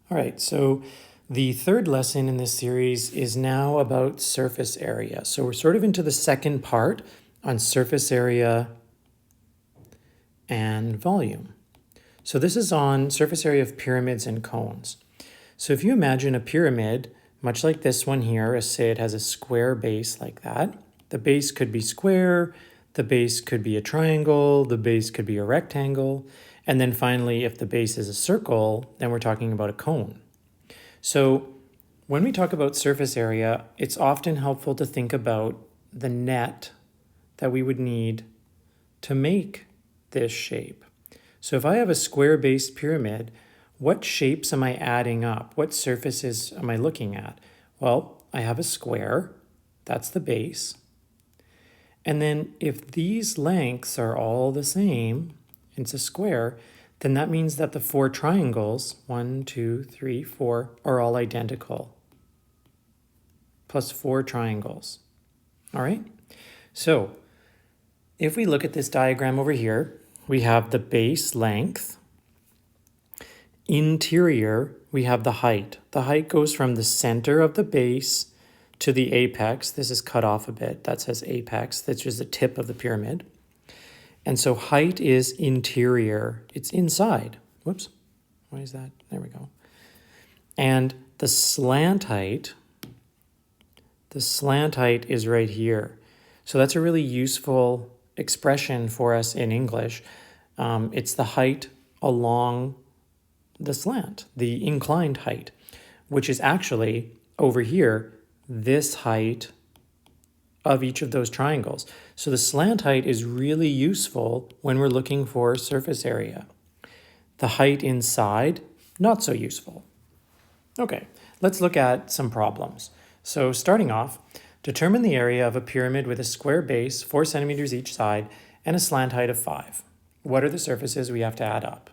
All right, so the third lesson in this series is now about surface area. So we're sort of into the second part on surface area and volume. So this is on surface area of pyramids and cones. So if you imagine a pyramid, much like this one here, say it has a square base like that. The base could be square, the base could be a triangle, the base could be a rectangle, and then finally, if the base is a circle, then we're talking about a cone. So when we talk about surface area, it's often helpful to think about the net that we would need to make this shape. So if I have a square-based pyramid, what shapes am I adding up? What surfaces am I looking at? Well, I have a square, that's the base. And then if these lengths are all the same, it's a square, then that means that the four triangles, 1, 2, 3, 4, are all identical. Plus 4 triangles. All right? So if we look at this diagram over here, we have the base length. Interior, we have the height. The height goes from the center of the base to the apex. This is cut off a bit. That says apex. That's just the tip of the pyramid. And so height is interior. It's inside. Whoops. Why is that? There we go. And the slant height is right here. So that's a really useful expression for us in English. It's the height along the slant, the inclined height, which is actually over here, this height of each of those triangles. So the slant height is really useful when we're looking for surface area. The height inside, not so useful. Okay, let's look at some problems. So starting off, determine the area of a pyramid with a square base, 4 centimeters each side, and a slant height of 5. What are the surfaces we have to add up?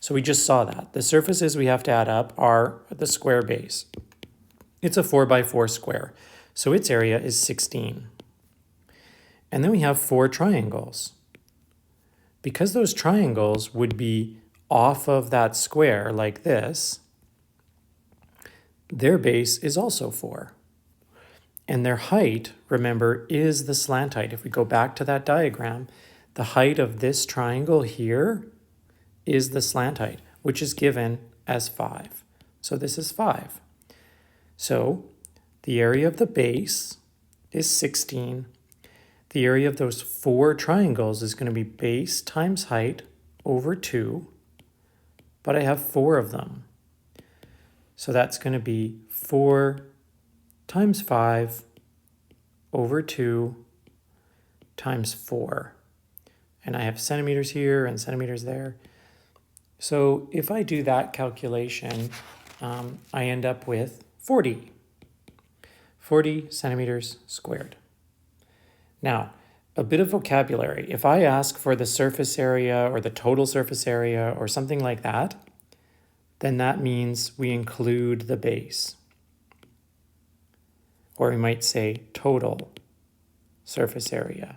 So we just saw that. The surfaces we have to add up are the square base. It's a 4 by 4 square, so its area is 16. And then we have 4 triangles. Because those triangles would be off of that square like this, their base is also 4. And their height, remember, is the slant height. If we go back to that diagram, the height of this triangle here is the slant height, which is given as 5. So this is 5. So the area of the base is 16. The area of those 4 triangles is going to be base times height over 2, but I have 4 of them. So that's going to be 4 times 5 over 2 times 4. And I have centimeters here and centimeters there. So if I do that calculation, I end up with 40 centimeters squared. Now, a bit of vocabulary. If I ask for the surface area or the total surface area or something like that, then that means we include the base. Or we might say total surface area.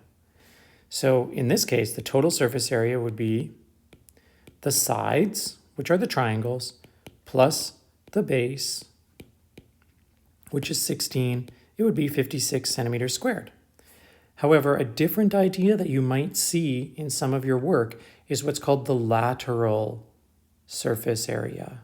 So in this case, the total surface area would be the sides, which are the triangles, plus the base, which is 16. It would be 56 centimeters squared. However, a different idea that you might see in some of your work is what's called the lateral surface area.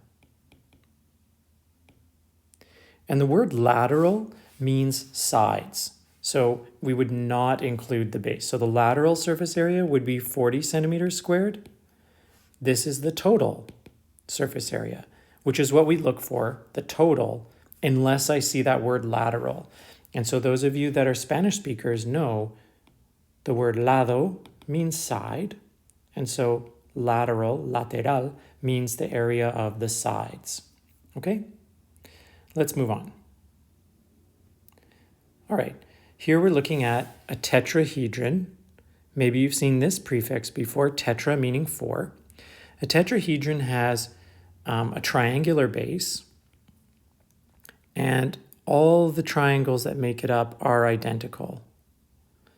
And the word lateral means sides. So we would not include the base. So the lateral surface area would be 40 centimeters squared. This is the total surface area, which is what we look for, the total, unless I see that word lateral. And so those of you that are Spanish speakers know the word lado means side. And so lateral, means the area of the sides. Okay? Let's move on. All right, here we're looking at a tetrahedron. Maybe you've seen this prefix before, tetra meaning 4. A tetrahedron has a triangular base, and all the triangles that make it up are identical.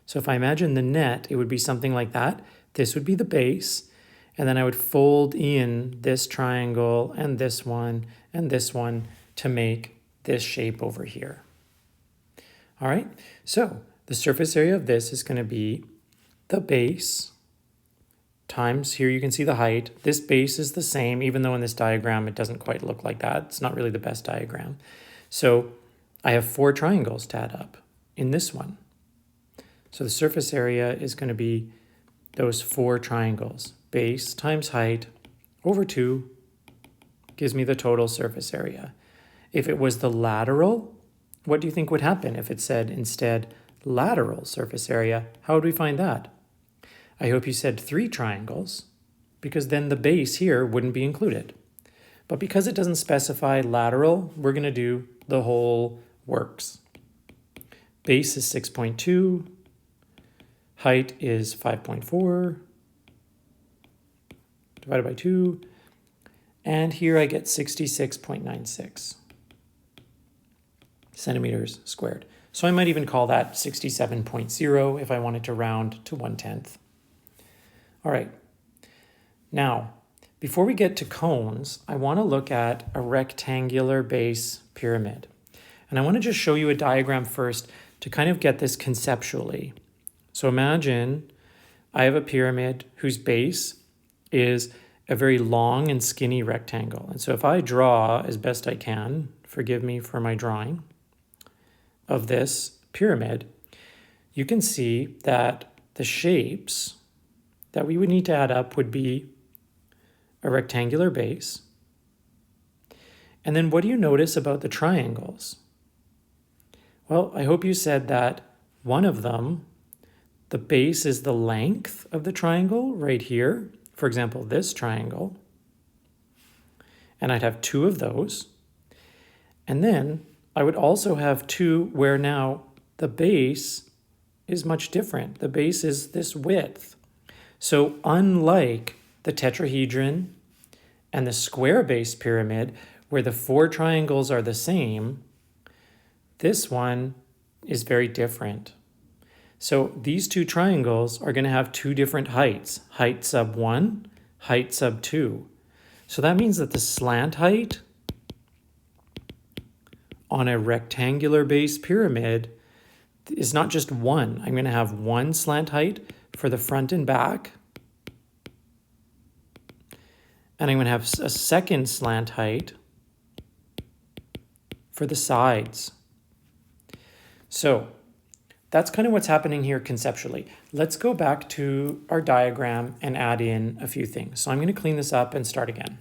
So if I imagine the net, it would be something like that. This would be the base, and then I would fold in this triangle and this one and this one to make this shape over here. All right, so the surface area of this is going to be the base times, here you can see the height. This base is the same, even though in this diagram it doesn't quite look like that. It's not really the best diagram. So I have 4 triangles to add up in this one. So the surface area is going to be those 4 triangles. Base times height over 2 gives me the total surface area. If it was the lateral, what do you think would happen if it said instead lateral surface area? How would we find that? I hope you said 3 triangles, because then the base here wouldn't be included. But because it doesn't specify lateral, we're going to do the whole works. Base is 6.2, height is 5.4, divided by 2, and here I get 66.96 centimeters squared. So I might even call that 67.0 if I wanted to round to 1/10. All right, now, before we get to cones, I want to look at a rectangular base pyramid. And I want to just show you a diagram first to kind of get this conceptually. So imagine I have a pyramid whose base is a very long and skinny rectangle. And so if I draw as best I can, forgive me for my drawing, of this pyramid, you can see that the shapes that we would need to add up would be a rectangular base. And then what do you notice about the triangles? Well, I hope you said that one of them, the base is the length of the triangle right here. For example, this triangle. And I'd have 2 of those. And then I would also have 2 where now the base is much different. The base is this width. So unlike the tetrahedron and the square base pyramid, where the 4 triangles are the same, this one is very different. So these 2 triangles are going to have 2 different heights, height sub 1, height sub 2. So that means that the slant height on a rectangular base pyramid is not just 1. I'm going to have 1 slant height for the front and back. And I'm going to have a second slant height for the sides. So that's kind of what's happening here conceptually. Let's go back to our diagram and add in a few things. So I'm going to clean this up and start again.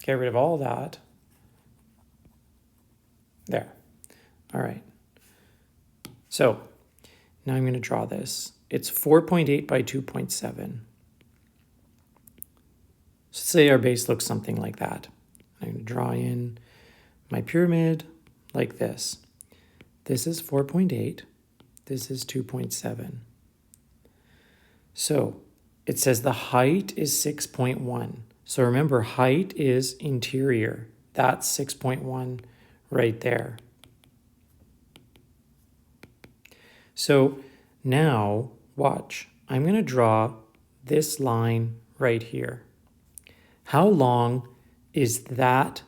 Get rid of all that. There. All right. So now I'm going to draw this. It's 4.8 by 2.7. So say our base looks something like that. I'm going to draw in my pyramid like this. This is 4.8. This is 2.7. So it says the height is 6.1. So remember, height is interior. That's 6.1 right there. So now, watch. I'm going to draw this line right here. How long is that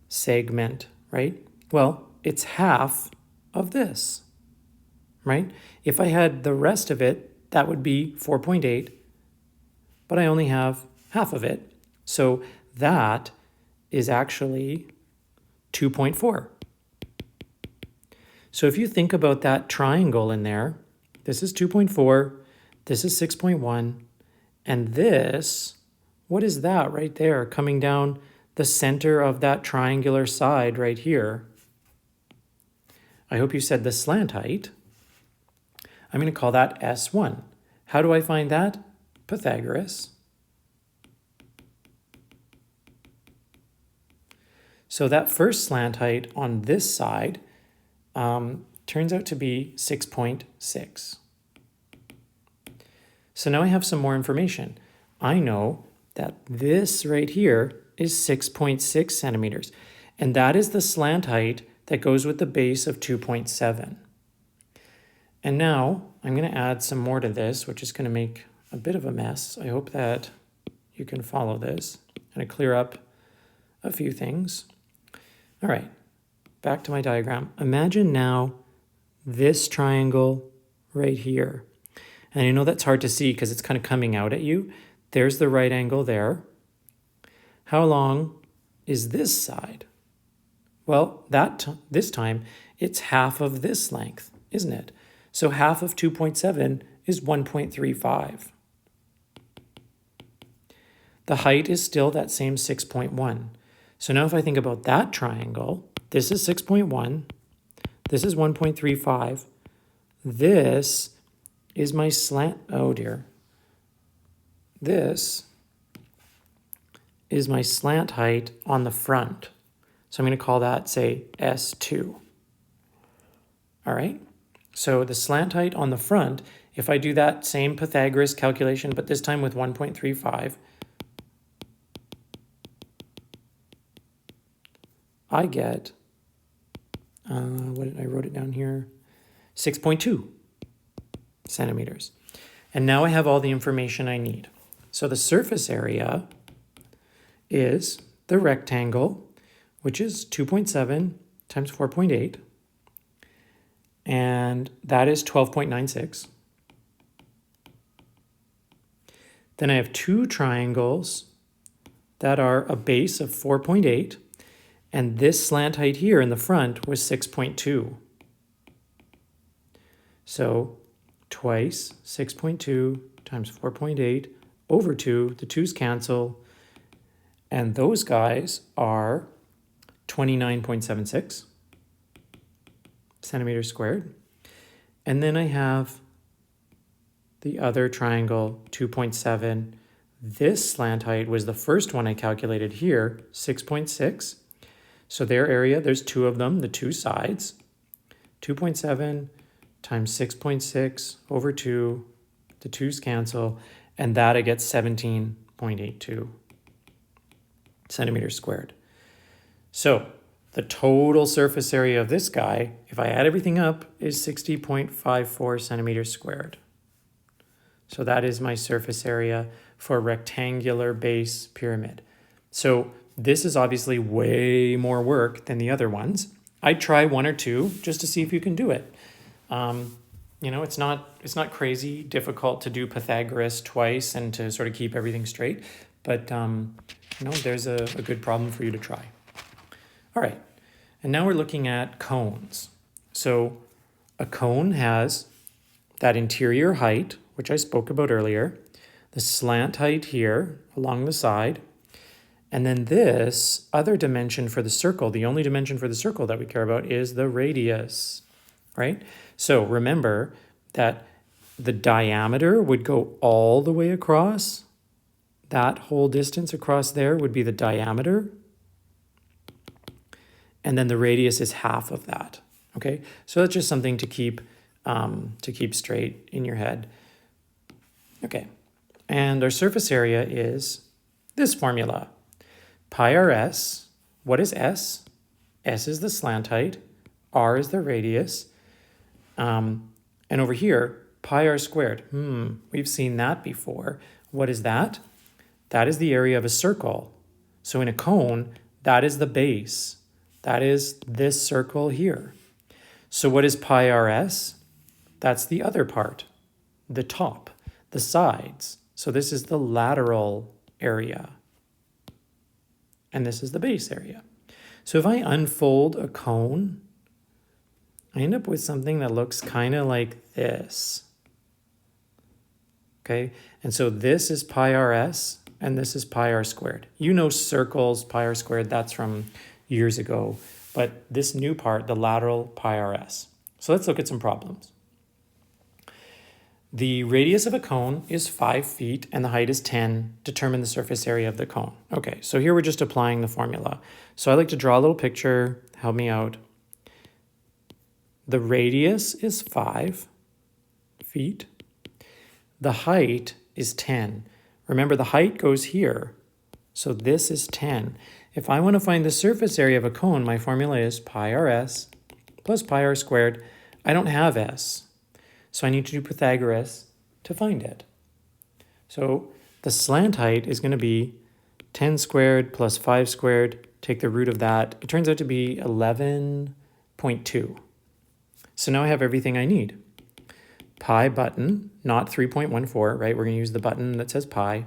segment, right? Well, it's half of this, right? If I had the rest of it, that would be 4.8, but I only have half of it. So that is actually 2.4. So if you think about that triangle in there, this is 2.4, this is 6.1, and this, what is that right there coming down the center of that triangular side right here? I hope you said the slant height. I'm going to call that S1. How do I find that? Pythagoras. So that first slant height on this side turns out to be 6.6. So now I have some more information. I know that this right here is 6.6 centimeters, and that is the slant height that goes with the base of 2.7. And now I'm going to add some more to this, which is going to make a bit of a mess. I hope that you can follow this. I'm going to clear up a few things. All right, back to my diagram. Imagine now this triangle right here. And I know that's hard to see because it's kind of coming out at you. There's the right angle there. How long is this side? Well, this time it's half of this length, isn't it? So half of 2.7 is 1.35. The height is still that same 6.1. So now if I think about that triangle, this is 6.1, this is 1.35, this is my slant, oh dear. This is my slant height on the front. So I'm going to call that, say, S2. All right? So the slant height on the front, if I do that same Pythagoras calculation, but this time with 1.35, I get, I wrote it down here, 6.2 centimeters. And now I have all the information I need. So the surface area is the rectangle, which is 2.7 times 4.8, and that is 12.96. Then I have two triangles that are a base of 4.8, and this slant height here in the front was 6.2. So twice 6.2 times 4.8 over 2, the 2's cancel, and those guys are 29.76 centimeters squared. And then I have the other triangle, 2.7. This slant height was the first one I calculated here, 6.6. So their area, there's two of them, the two sides. 2.7 times 6.6 over 2, the 2's cancel, and that I get 17.82 centimeters squared. So the total surface area of this guy, if I add everything up, is 60.54 centimeters squared. So that is my surface area for a rectangular base pyramid. So this is obviously way more work than the other ones. I'd try one or two just to see if you can do it. It's not crazy difficult to do Pythagoras twice and to sort of keep everything straight, but there's a good problem for you to try. All right, and now we're looking at cones. So a cone has that interior height, which I spoke about earlier, the slant height here along the side, and then this other dimension for the circle, the only dimension for the circle that we care about is the radius, right? So remember that the diameter would go all the way across. That whole distance across there would be the diameter. And then the radius is half of that, okay? So that's just something to keep straight in your head. Okay, and our surface area is this formula. Pi r s, what is s? S is the slant height, r is the radius, and over here, pi r squared. We've seen that before. What is that? That is the area of a circle. So in a cone, that is the base. That is this circle here. So what is pi rs? That's the other part, the top, the sides. So this is the lateral area. And this is the base area. So if I unfold a cone, I end up with something that looks kind of like this. Okay, and so this is pi rs, and this is pi r squared. You know circles, pi r squared, that's from years ago. But this new part, the lateral pi rs. So let's look at some problems. The radius of a cone is 5 feet and the height is 10. Determine the surface area of the cone. Okay, so here we're just applying the formula. So I like to draw a little picture, help me out. The radius is 5 feet. The height is 10. Remember, the height goes here. So this is 10. If I want to find the surface area of a cone, my formula is pi rs plus pi r squared. I don't have s, so I need to do Pythagoras to find it. So the slant height is going to be 10 squared plus 5 squared take the root of that. It turns out to be 11.2. So now I have everything I need. Pi button, not 3.14, right? We're going to use the button that says pi,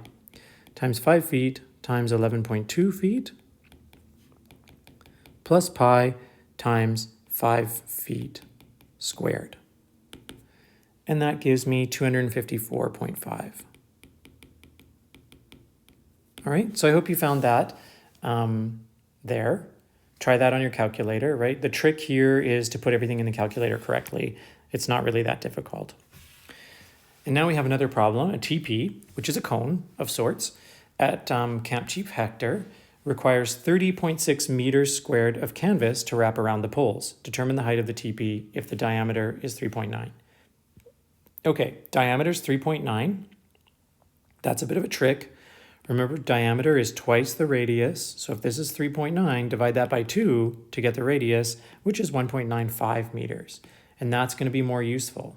times 5 feet times 11.2 feet, plus pi times 5 feet squared. And that gives me 254.5. All right, so I hope you found that there. Try that on your calculator, right? The trick here is to put everything in the calculator correctly. It's not really that difficult. And now we have another problem, a TP, which is a cone of sorts, at Camp Chief Hector, requires 30.6 meters squared of canvas to wrap around the poles. Determine the height of the TP if the diameter is 3.9. Okay, diameter is 3.9. That's a bit of a trick. Remember, diameter is twice the radius. So if this is 3.9, divide that by 2 to get the radius, which is 1.95 meters. And that's going to be more useful.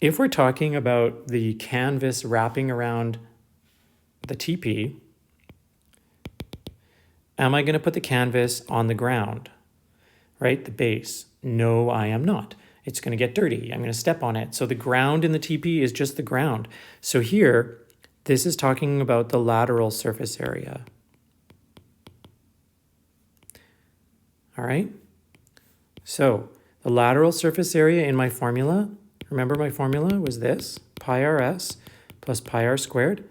If we're talking about the canvas wrapping around the TP, am I going to put the canvas on the ground, right? The base? No, I am not. It's going to get dirty. I'm going to step on it. So the ground in the TP is just the ground. So here, this is talking about the lateral surface area. All right? So the lateral surface area in my formula, remember my formula was this, pi rs plus pi r squared.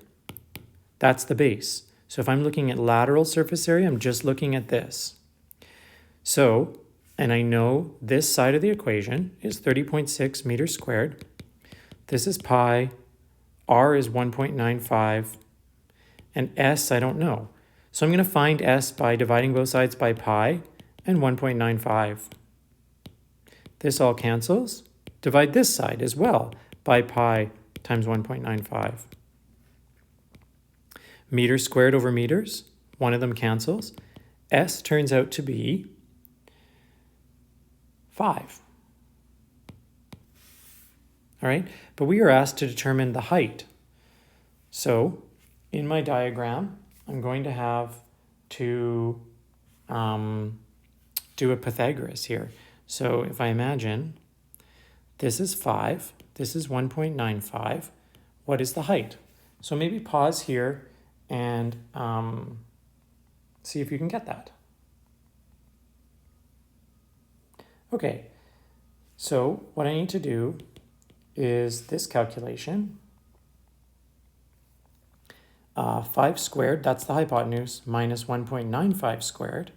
That's the base. So if I'm looking at lateral surface area, I'm just looking at this. So, and I know this side of the equation is 30.6 meters squared. This is pi, r is 1.95, and s I don't know. So I'm going to find s by dividing both sides by pi and 1.95. This all cancels. Divide this side as well by pi times 1.95. Meters squared over meters, one of them cancels. S turns out to be 5. All right, but we are asked to determine the height. So in my diagram, I'm going to have to do a Pythagoras here. So if I imagine this is 5, this is 1.95, what is the height? So maybe pause here and see if you can get that. Okay, so what I need to do is this calculation. 5 squared, that's the hypotenuse, minus 1.95 squared,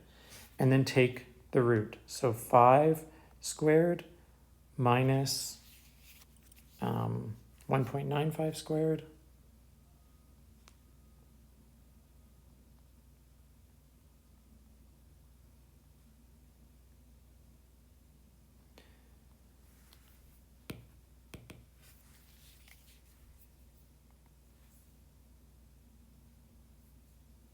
and then take the root. So 5 squared minus 1.95 squared